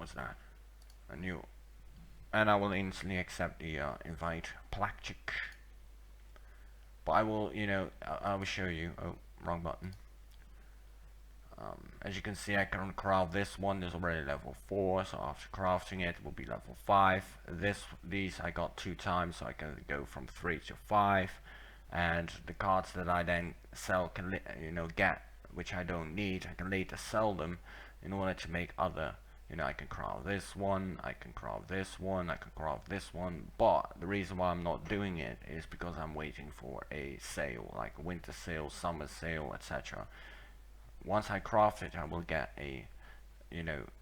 What's that? A new. And I will instantly accept the invite Plackchick. But I will, I will show you. Oh, wrong button. As you can see, I can craft this one. Is already level 4, so after crafting it will be level 5. These I got 2 times, so I can go from 3 to 5. And the cards that I then sell can, get, which I don't need. I can later sell them in order to make other. I can craft this one, I can craft this one, I can craft this one, but the reason why I'm not doing it is because I'm waiting for a sale, like a winter sale, summer sale, etc. Once I craft it, I will get a,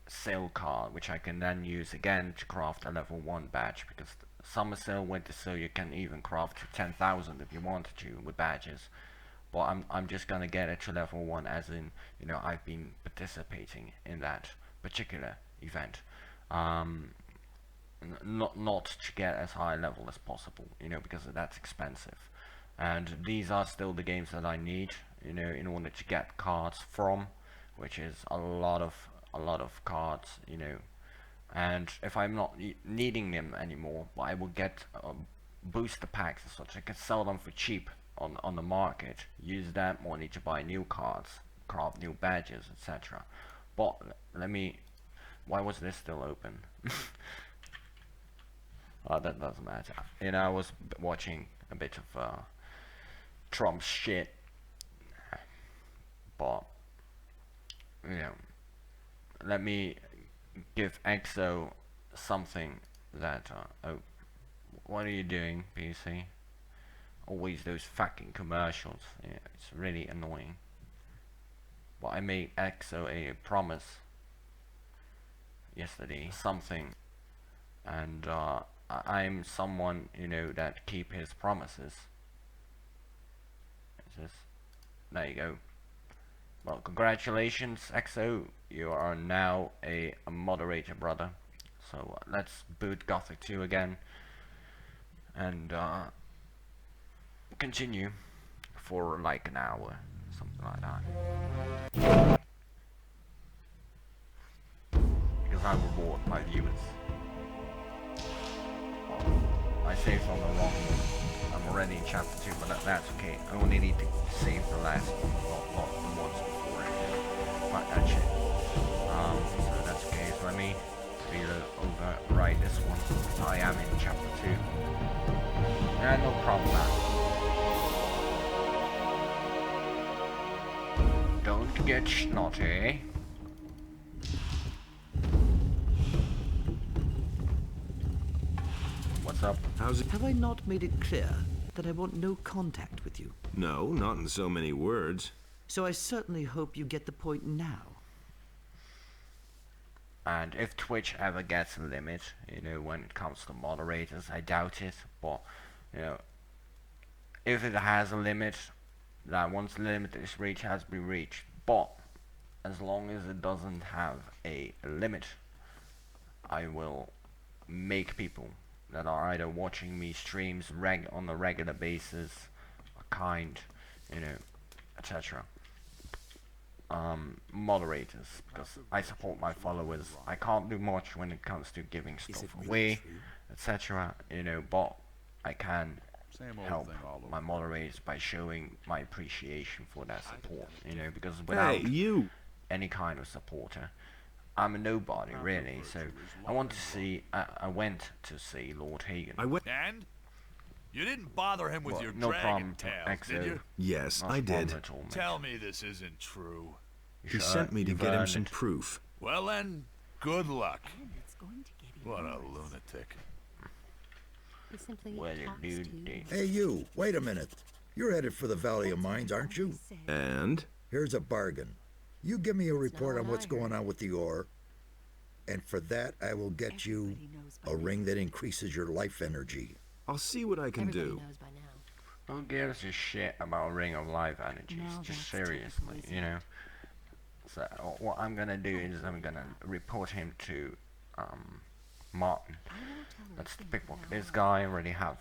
sale card, which I can then use again to craft a level 1 badge, because summer sale, winter sale, you can even craft to 10,000 if you wanted to with badges. But I'm just gonna get it to level 1, as in, I've been participating in that particular event, not to get as high level as possible, because that's expensive. And these are still the games that I need, in order to get cards from, which is a lot of cards, and if I'm not needing them anymore, I will get booster packs and such. I can sell them for cheap on the market, use that money to buy new cards, craft new badges, etc. But why was this still open? That doesn't matter. I was watching a bit of Trump's shit, but let me give EXO something that oh, what are you doing, PC? Always those fucking commercials. It's really annoying. But I made EXO a promise yesterday, something, and I'm someone, that keep his promises. There you go. Well, congratulations, EXO. You are now a moderator, brother. So let's boot Gothic 2 again, and continue for like an hour, something like that. Because I will reward my viewers. Well, I saved on the wrong one. I'm already in chapter 2, but that's okay. I only need to save the last one, not the ones before it. But that shit. So that's okay. So let me overwrite this one. I am in chapter 2. Yeah, no problem, man. Don't get snotty. What's up? How's it? Have I not made it clear that I want no contact with you? No, not in so many words. So I certainly hope you get the point now. And if Twitch ever gets a limit, when it comes to moderators, I doubt it, but, if it has a limit, that once the limit is reached, has been reached. But, as long as it doesn't have a limit, I will make people that are either watching me streams on a regular basis, kind, etc. Moderators, because I support my followers. I can't do much when it comes to giving stuff away, etc. But I can help my moderators by showing my appreciation for their support. Because without any kind of supporter, I'm a nobody, really. So I went to see Lord Hagen. And you didn't bother him with your dragon tales, did you? Yes, I did. Tell me this isn't true. He sent me to get him some proof. Well then, good luck. What a lunatic. Well, dude. Hey you, wait a minute. You're headed for the Valley of Mines, aren't you? And? Here's a bargain. You give me a report on what's going on with the ore, and for that I will get you a ring that increases your life energy. I'll see what I can do. Who gives a shit about a ring of life energies? Just seriously, So what I'm gonna do is I'm gonna report him to Martin. That's the pickpocket. This guy already have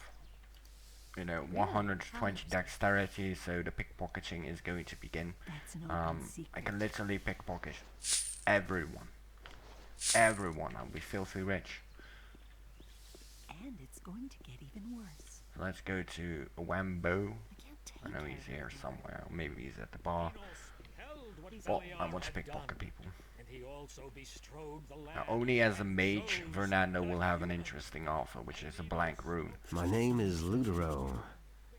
120 dexterity, so the pickpocketing is going to begin. I can literally pickpocket everyone. everyone. I'll be filthy rich. And it's going to get even worse. So let's go to Wambo. I can't take I know he's care here of it. somewhere. Or maybe he's at the bar. Well, I want to pickpocket people. Now, only as a mage, Fernando will have an interesting offer, which is a blank rune. My name is Lutero.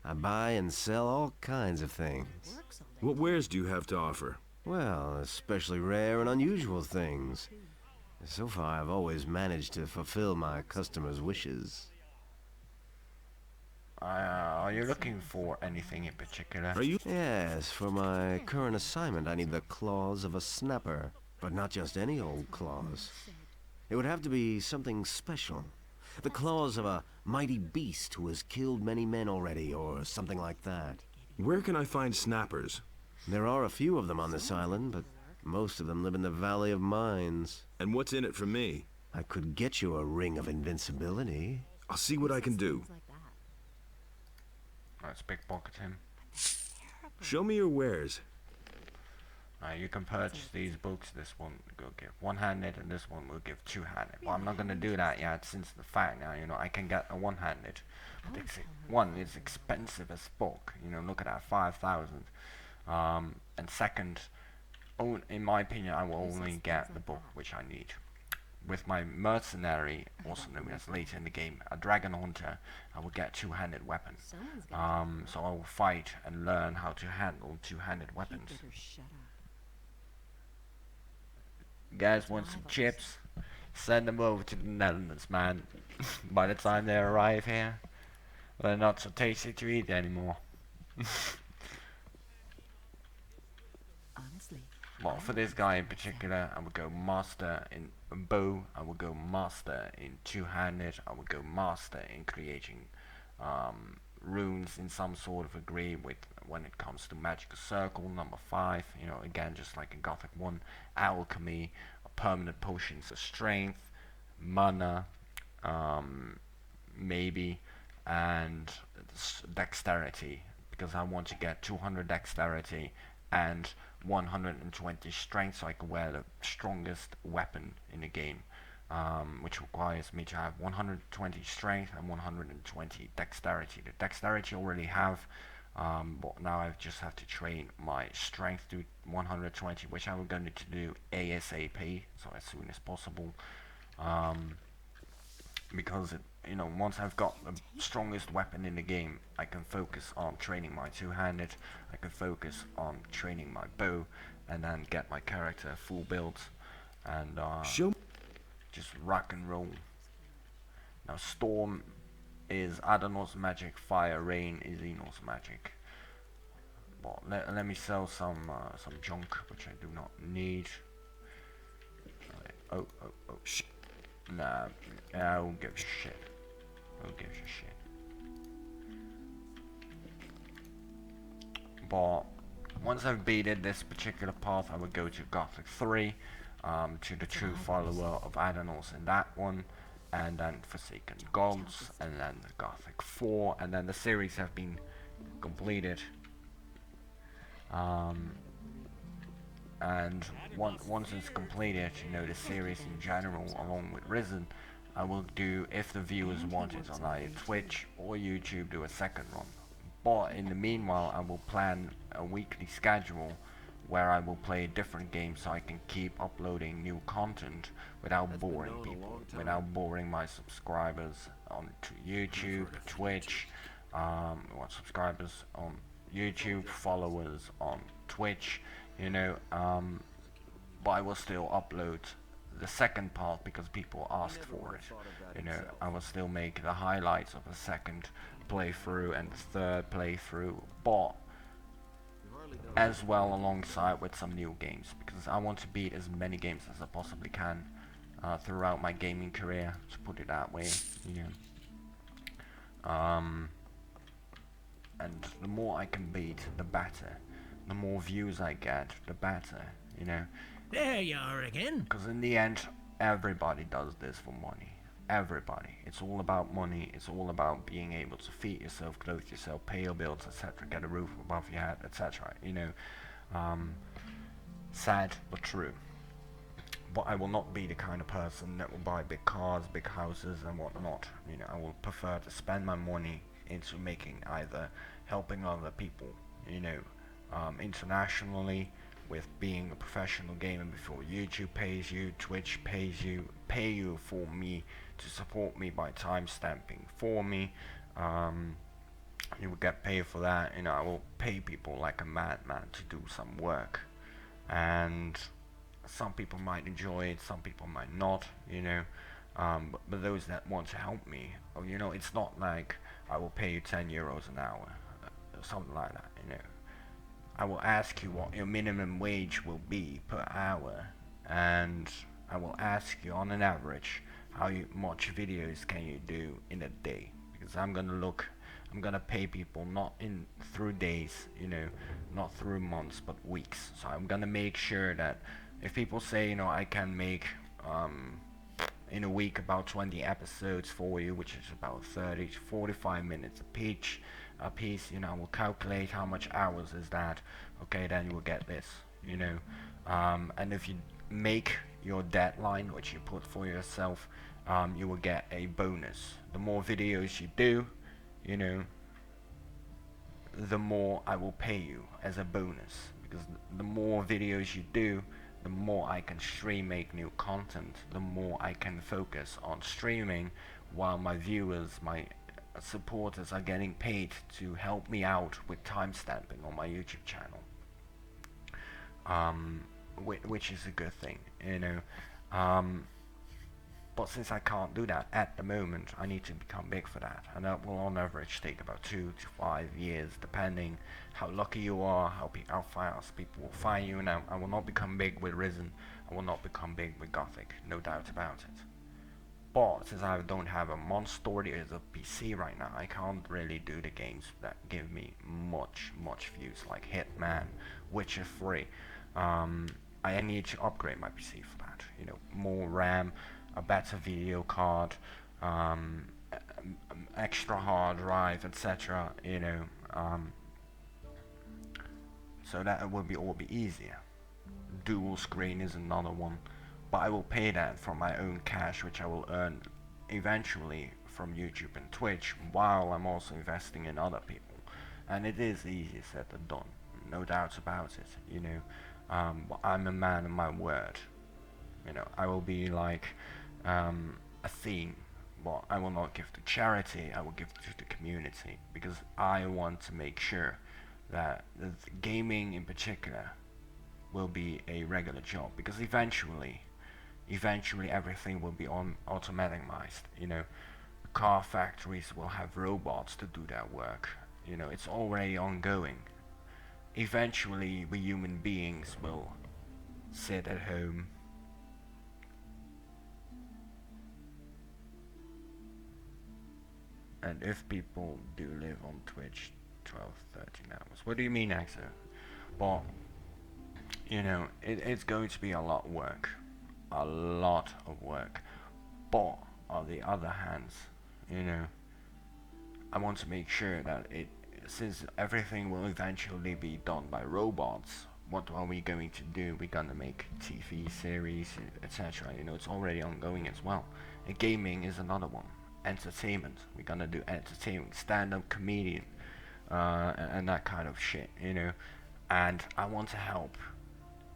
I buy and sell all kinds of things. Works all day. What wares do you have to offer? Well, especially rare and unusual things. So far, I've always managed to fulfill my customers' wishes. Are you looking for anything in particular? Are you? Yes, for my current assignment, I need the claws of a snapper. But not just any old claws. It would have to be something special. The claws of a mighty beast who has killed many men already, or something like that. Where can I find snappers? There are a few of them on this island, but most of them live in the Valley of Mines. And what's in it for me? I could get you a ring of invincibility. I'll see what I can do. Things like that. Let's pickpocket him. Show me your wares. You can purchase these books. This one will give one-handed, and this one will give two-handed. Well, I'm not gonna do that yet, since the fact now, you know, I can get a one-handed. But one, it's expensive as fuck. You know, look at that, 5,000. And second, in my opinion, I will only get the book which I need. With my Mercenary, also known as later in the game, a Dragon Hunter, I will get two-handed weapons. Someone's gonna So I will fight and learn how to handle two-handed weapons. better shut up. You guys want some chips? Send them over to the Netherlands, man. By the time they arrive here, they're not so tasty to eat anymore. Honestly. Well, for this guy in particular, I would go master in bow, I would go master in two-handed, I would go master in creating runes in some sort of agree with when it comes to magical circle. Number 5, you know, again, just like a Gothic 1, alchemy, permanent potions of strength, mana, maybe, and dexterity, because I want to get 200 dexterity and 120 strength, so I can wear the strongest weapon in the game, which requires me to have 120 strength and 120 dexterity. The dexterity I already have, but now I just have to train my strength to 120, which I'm going to do ASAP, so as soon as possible, because you know, once I've got the strongest weapon in the game, I can focus on training my two-handed, I can focus on training my bow, and then get my character full build, and just rock and roll. Now Storm is Adanos magic, Fire, Rain is Enos magic. But let me sell some junk which I do not need. Oh, nah, I don't give a shit. Who gives a shit? But once I've beaten this particular path, I would go to Gothic 3, to the true follower of Adanos in that one, and then Forsaken Gods, and then the Gothic 4, and then the series have been completed. And once it's completed, you know, the series in general, along with Risen, I will do, if the viewers want it, on either Twitch or YouTube, do a second run. But in the meanwhile, I will plan a weekly schedule where I will play different games so I can keep uploading new content without boring people, without boring my subscribers on YouTube, Twitch, subscribers on YouTube, followers on Twitch, you know, but I will still upload the second part because people asked for it, you know. I will still make the highlights of the second playthrough and the third playthrough, but as well alongside with some new games, because I want to beat as many games as I possibly can throughout my gaming career, to put it that way, you know. And the more I can beat, the better. The more views I get, the better, you know. There you are again. Because in the end, everybody does this for money. Everybody. It's all about money. It's all about being able to feed yourself, clothe yourself, pay your bills, etc. Get a roof above your head, etc. You know, sad but true. but I will not be the kind of person that will buy big cars, big houses and whatnot. You know, I will prefer to spend my money into making either helping other people, you know, internationally, with being a professional gamer before YouTube pays you, Twitch pays you, pay you for me to support me by time stamping for me. You will get paid for that. You know, I will pay people like a madman to do some work, and some people might enjoy it, some people might not, you know, but those that want to help me, oh, you know, it's not like I will pay you 10 euros an hour, something like that, you know. I will ask you what your minimum wage will be per hour, and I will ask you on an average how much videos can you do in a day, because I'm gonna pay people not through days, you know, not through months, but weeks. So I'm gonna make sure that if people say, you know, I can make in a week about 20 episodes for you, which is about 30 to 45 minutes a piece, you know, I will calculate how much hours is that. Okay, then you will get this, you know. And if you make your deadline, which you put for yourself, you will get a bonus. The more videos you do, you know, the more I will pay you as a bonus, because the more videos you do, the more I can make new content, the more I can focus on streaming, while my viewers, my supporters are getting paid to help me out with timestamping on my YouTube channel, which is a good thing, you know. But since I can't do that at the moment, I need to become big for that, and that will on average take about 2 to 5 years, depending how lucky you are, how fast people will find you. And I will not become big with Risen, I will not become big with Gothic, no doubt about it. But since I don't have a monster as a PC right now, I can't really do the games that give me much views, like Hitman, Witcher 3. I need to upgrade my PC for that, you know, more RAM, a better video card, extra hard drive, etc. You know, so that it will all be easier. Dual screen is another one, but I will pay that from my own cash, which I will earn eventually from YouTube and Twitch, while I'm also investing in other people. And it is easier said than done, no doubt about it. You know, but I'm a man of my word. You know, I will be like a theme, but I will not give to charity, I will give to the community, because I want to make sure that the gaming in particular will be a regular job, because eventually everything will be automaticized. You know, car factories will have robots to do their work. You know, it's already ongoing. Eventually we human beings will sit at home and if people do live on Twitch 12, 13 hours. What do you mean, Axel? Well, you know, it's going to be a lot of work. A lot of work. But, on the other hand, you know, I want to make sure that since everything will eventually be done by robots, what are we going to do? We're gonna make TV series, etc. You know, it's already ongoing as well. And gaming is another one. Entertainment, we're gonna do entertainment, stand-up comedian, and that kind of shit, you know. And I want to help,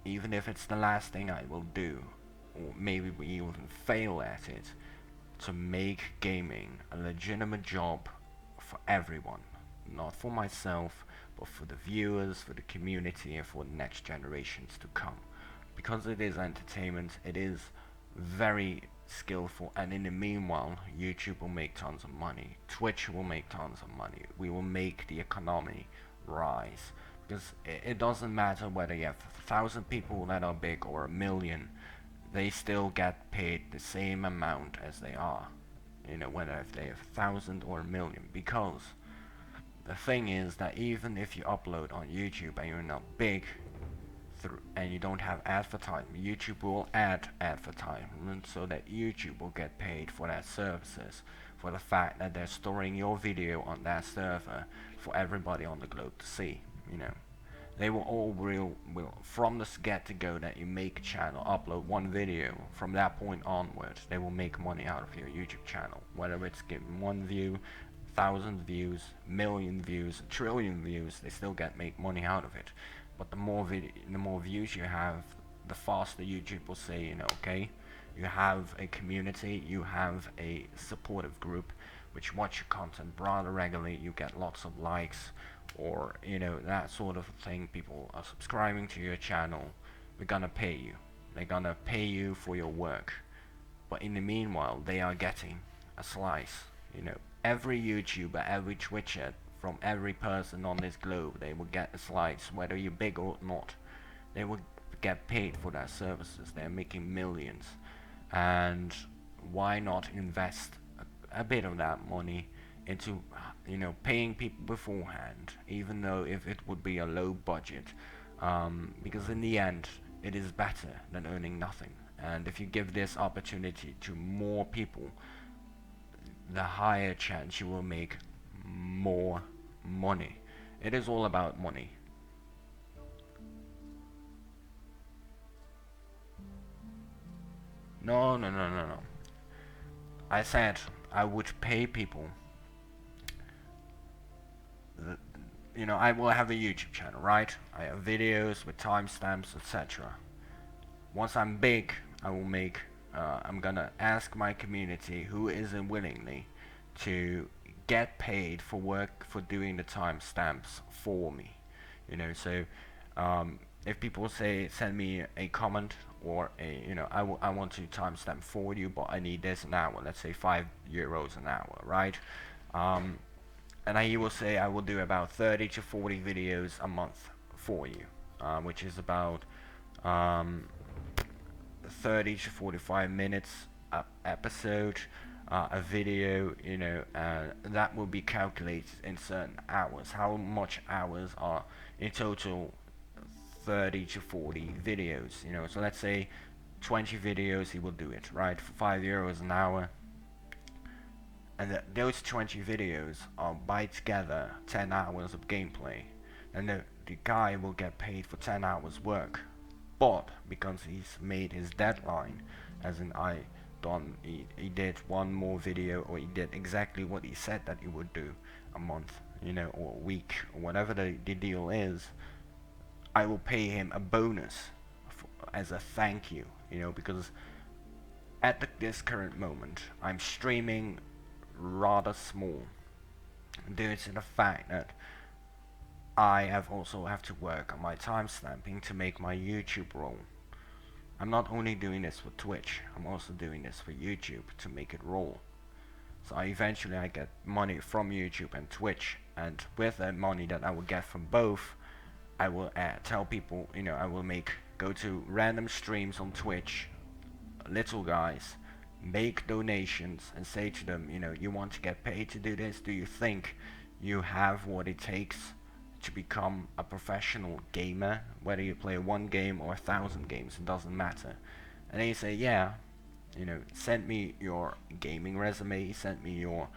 even if it's the last thing I will do, or maybe we even fail at it, to make gaming a legitimate job for everyone, not for myself, but for the viewers, for the community, and for the next generations to come. Because it is entertainment, it is very skillful, and in the meanwhile, YouTube will make tons of money, Twitch will make tons of money, we will make the economy rise, because it doesn't matter whether you have 1,000 people that are big or 1 million, they still get paid the same amount as they are, you know, whether if they have 1,000 or 1 million, because the thing is that even if you upload on YouTube and you're not big, and you don't have advertisement, YouTube will add advertisement so that YouTube will get paid for their services, for the fact that they're storing your video on their server for everybody on the globe to see, you know. They will all will from the get-to-go that you make a channel, upload one video, from that point onwards, they will make money out of your YouTube channel. Whether it's getting 1 view, 1,000 views, million views, a trillion views, they still make money out of it. But the more views you have, the faster YouTube will say, you know, okay, you have a community, you have a supportive group which watch your content rather regularly, you get lots of likes, or you know, that sort of thing. People are subscribing to your channel, they're gonna pay you. They're gonna pay you for your work. But in the meanwhile, they are getting a slice. You know, every YouTuber, every Twitcher, from every person on this globe, they will get a slice, whether you're big or not. They will get paid for their services. They're making millions. And why not invest a bit of that money into, you know, paying people beforehand, even though if it would be a low budget, because in the end it is better than earning nothing. And if you give this opportunity to more people, the higher chance you will make more money. It is all about money. No. I said I would pay people. You know, I will have a YouTube channel, right? I have videos with timestamps, etc. Once I'm big, I will make, I'm gonna ask my community who isn't willingly to get paid for work for doing the timestamps for me. You know, so if people send me a comment or a, you know, I want to timestamp for you, but I need this an hour, let's say €5 an hour, right? And he will say I will do about 30 to 40 videos a month for you, which is about 30 to 45 minutes a episode, a video, you know, that will be calculated in certain hours. How much hours are in total? 30 to 40 videos, you know, so let's say 20 videos, he will do it, right, for €5 an hour. And those 20 videos are by together 10 hours of gameplay, and the guy will get paid for 10 hours work. But because he's made his deadline, as in he did one more video, or he did exactly what he said that he would do a month, you know, or a week, or whatever the deal is, I will pay him a bonus as a thank you, you know, because at this current moment I'm streaming rather small due to the fact that I also have to work on my timestamping to make my YouTube roll. I'm not only doing this for Twitch, I'm also doing this for YouTube to make it roll. So eventually I get money from YouTube and Twitch, and with that money that I will get from both, I will tell people, you know, I will go to random streams on Twitch, little guys, make donations and say to them, you know, you want to get paid to do this? Do you think you have what it takes to become a professional gamer? Whether you play one game or 1,000 games, it doesn't matter. And then you say, yeah, you know, send me your gaming resume, send me your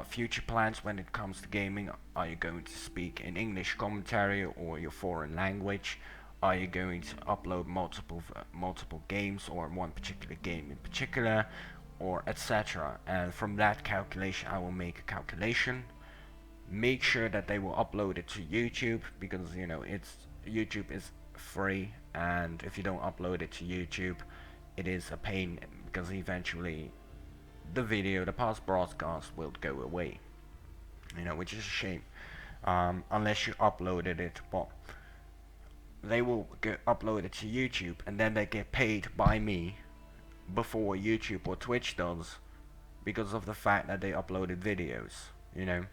future plans when it comes to gaming. Are you going to speak in English commentary or your foreign language? Are you going to upload multiple games, or one particular game in particular, or etc.? And from that calculation I will make a calculation, make sure that they will upload it to YouTube, because you know, YouTube is free, and if you don't upload it to YouTube, it is a pain, because eventually the past broadcast will go away, you know, which is a shame, unless you uploaded it. But they will upload it to YouTube, and then they get paid by me before YouTube or Twitch does, because of the fact that they uploaded videos. You know,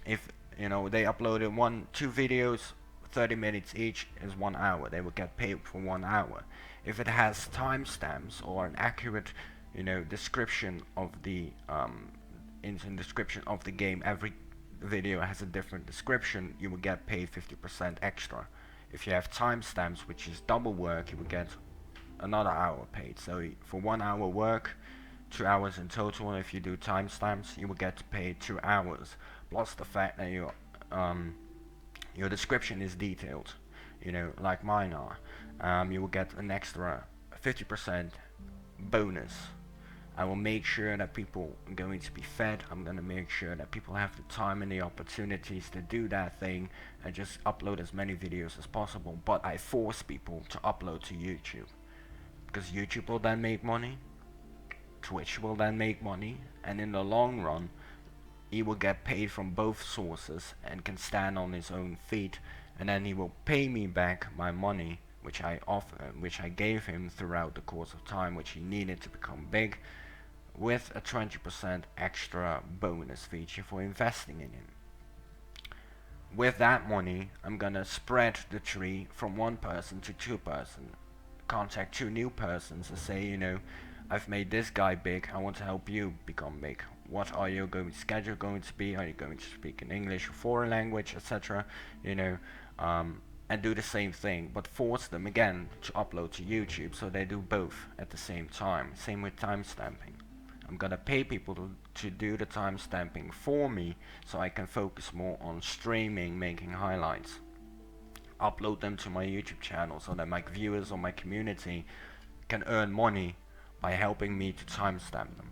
if you know they uploaded 2 videos, 30 minutes each is 1 hour, they will get paid for 1 hour. If it has timestamps or an accurate, you know, description of the in description of the game, every video has a different description, you will get paid 50% extra. If you have timestamps, which is double work, you will get another hour paid. So for 1 hour work, 2 hours in total. And if you do timestamps, you will get paid 2 hours, plus the fact that you your description is detailed, you know, like mine are, you will get an extra 50% bonus. I will make sure that people are going to be fed. I'm going to make sure that people have the time and the opportunities to do that thing and just upload as many videos as possible. But I force people to upload to YouTube, because YouTube will then make money, Twitch will then make money, and in the long run he will get paid from both sources and can stand on his own feet, and then he will pay me back my money which I gave him throughout the course of time, which he needed to become big, with a 20% extra bonus feature for investing in him. With that money, I'm gonna spread the tree from one person to two person, contact two new persons and say, you know, I've made this guy big, I want to help you become big. What are your schedule going to be? Are you going to speak in English or foreign language, etc.? You know, and do the same thing, but force them again to upload to YouTube, so they do both at the same time. Same with timestamping. I'm gonna pay people to do the timestamping for me, so I can focus more on streaming, making highlights. Upload them to my YouTube channel so that my viewers or my community can earn money by helping me to timestamp them.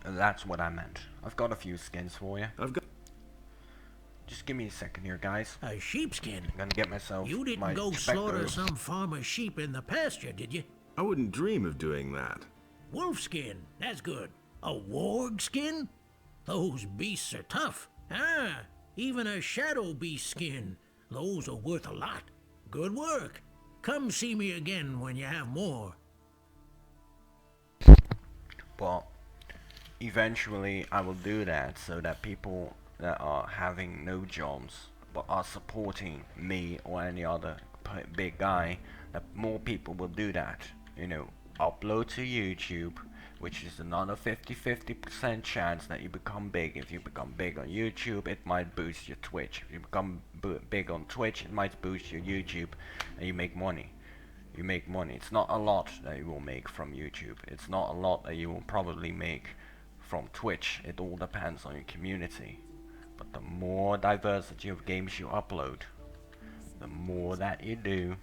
That's what I meant. I've got a few skins for you. Just give me a second here, guys. A sheepskin? I'm gonna get myself. You didn't go slaughter some farmer's sheep in the pasture, did you? I wouldn't dream of doing that. Wolfskin, that's good. A warg skin? Those beasts are tough. Ah, even a shadow beast skin. Those are worth a lot. Good work. Come see me again when you have more. But eventually I will do that so that people that are having no jobs but are supporting me or any other big guy, that more people will do that. You know, upload to YouTube, which is another 50% chance that you become big. If you become big on YouTube, it might boost your Twitch. If you become big on Twitch, it might boost your YouTube, and you make money. You make money. It's not a lot that you will make from YouTube. It's not a lot that you will probably make from Twitch. It all depends on your community. But the more diversity of games you upload, the more that you do,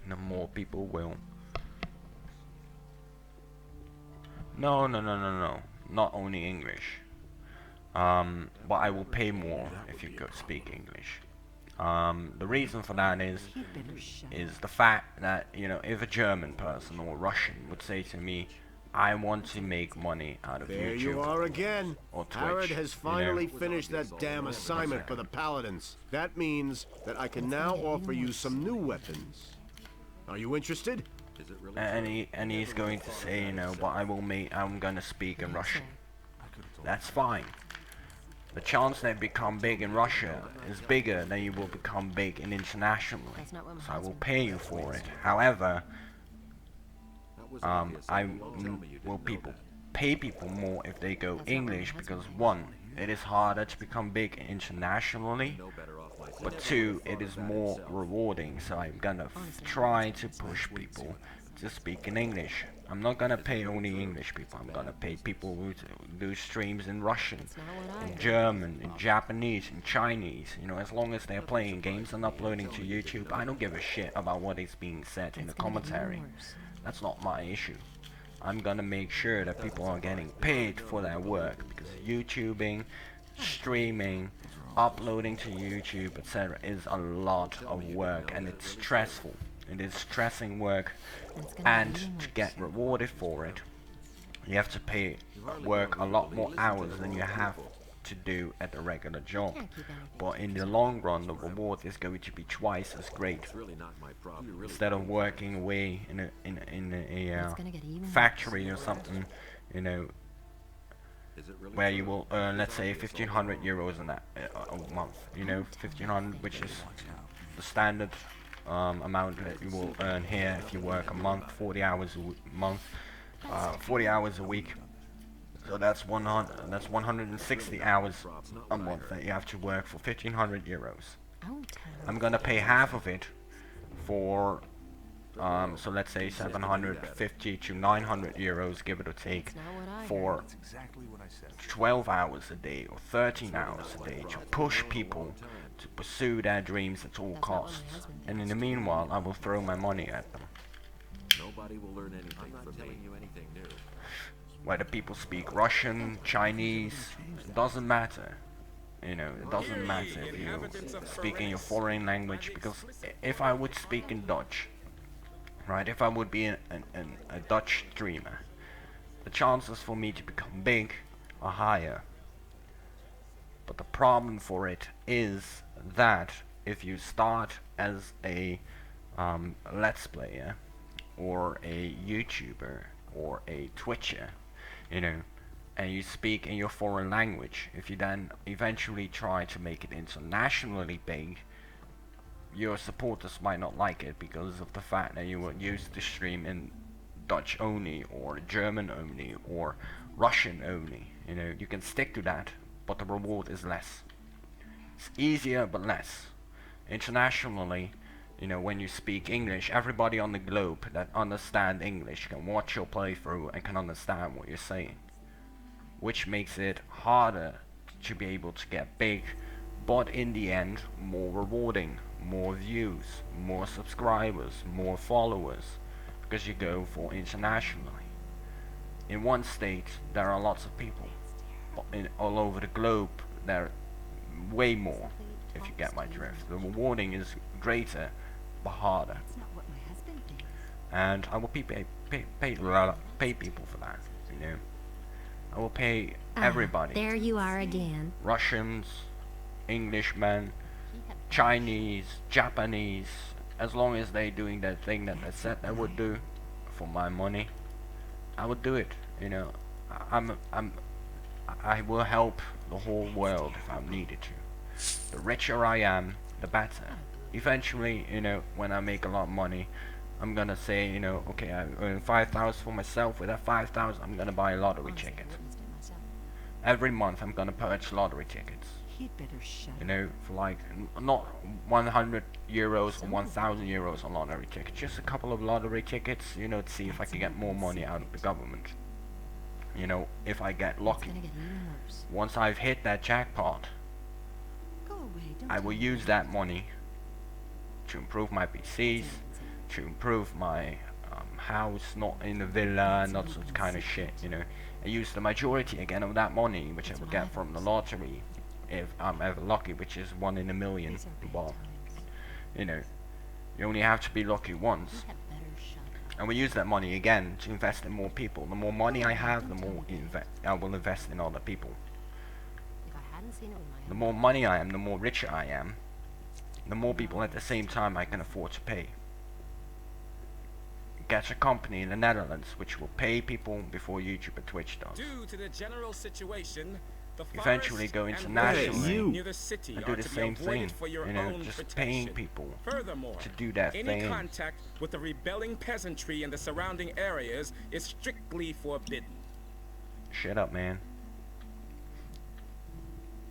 the more people will. No. Not only English. But I will pay more if you could speak English. The reason for that is the fact that, you know, if a German person or Russian would say to me, I want to make money out of there YouTube. You are again. Or Twitch. Harrod has finally finished that damn assignment for the Paladins. That means that I can now offer you some new weapons. Are you interested? And he's going to say, you know, but I'm gonna speak in Russian. That's fine. The chance that you become big in Russia is bigger than you will become big in internationally. So I will pay you for it. However, I will pay people more if they go English, because one, it is harder to become big internationally, but two, it is more rewarding. So I'm gonna try to push people to speak in English. I'm not gonna pay only English people. I'm gonna pay people who do streams in Russian, in German, in Japanese, in Chinese. You know, as long as they're playing games and uploading to YouTube, I don't give a shit about what is being said in the commentary. That's not my issue. I'm gonna make sure that people are getting paid for their work, because YouTubing, streaming, uploading to YouTube, etc. is a lot of work, and it's stressful. It is stressing work, and to get rewarded for it, you have to work a lot more hours than you have to do at a regular job. But in the long run, the reward is going to be twice as great. Instead of working away in a factory or something, you know, where you will earn, let's say, 1,500 euros in that a month. You know, 1,500, which is the standard amount that you will earn here if you work a month, 40 hours a month, 40 hours a week. So that's 160 hours a month that you have to work for 1,500 euros. I'm gonna pay half of it for So let's say 750 to 900 euros, give it or take, for 12 hours a day or 13 hours a day to push people to pursue their dreams at all costs. And in the meanwhile, I will throw my money at them. Nobody will learn anything from telling you anything new. Whether people speak Russian, Chinese, it doesn't matter. You know, it doesn't matter if you speak in your foreign language, because if I would speak in Dutch, right, if I would be a Dutch streamer, the chances for me to become big are higher. But the problem for it is that if you start as a Let's Player, or a YouTuber, or a Twitcher, you know, and you speak in your foreign language, if you then eventually try to make it internationally big, your supporters might not like it because of the fact that you were used to stream in Dutch only, or German only, or Russian only. You know, you can stick to that, but the reward is less. It's easier but less. Internationally, you know, when you speak English, everybody on the globe that understands English can watch your playthrough and can understand what you're saying, which makes it harder to be able to get big, but in the end more rewarding, more views, more subscribers, more followers, because you go for internationally. In one state there are lots of people, all over the globe there are way more, if you get my drift. The rewarding is greater but harder, and I will pay people for that, you know. I will pay everybody. There you are again. Russians, Englishmen, Chinese, Japanese, as long as they're doing that thing that they said they would do for my money, I would do it, you know. I will help the whole world if I needed to. The richer I am, the better. Eventually, you know, when I make a lot of money, I'm gonna say, you know, okay, I earn 5,000 for myself. With that 5,000, I'm gonna buy a lottery ticket. Every month, I'm gonna purchase lottery tickets. You know, for like, not 100 euros or 1,000 euros on lottery tickets. Just a couple of lottery tickets, you know, to see if I can get more money out of the government. You know, if I get lucky. Once I've hit that jackpot, I will use that money to improve my PCs, to improve my house, not in the villa, not such kind of shit, you know. I use the majority again of that money, which I will get from the lottery, if I'm ever lucky, which is 1 in a million. Well, you know, you only have to be lucky once. And we use that money again to invest in more people. The more money I have, the more I will invest in other people. The more money I am, the more richer I am, the more people at the same time I can afford to pay. Get a company in the Netherlands which will pay people before YouTube and Twitch does. Due to the general situation, the eventually go internationally near the city and do the same thing, you know, just paying people to do that thing. Any contact with the rebelling peasantry in the surrounding areas is strictly forbidden. Shut up, man.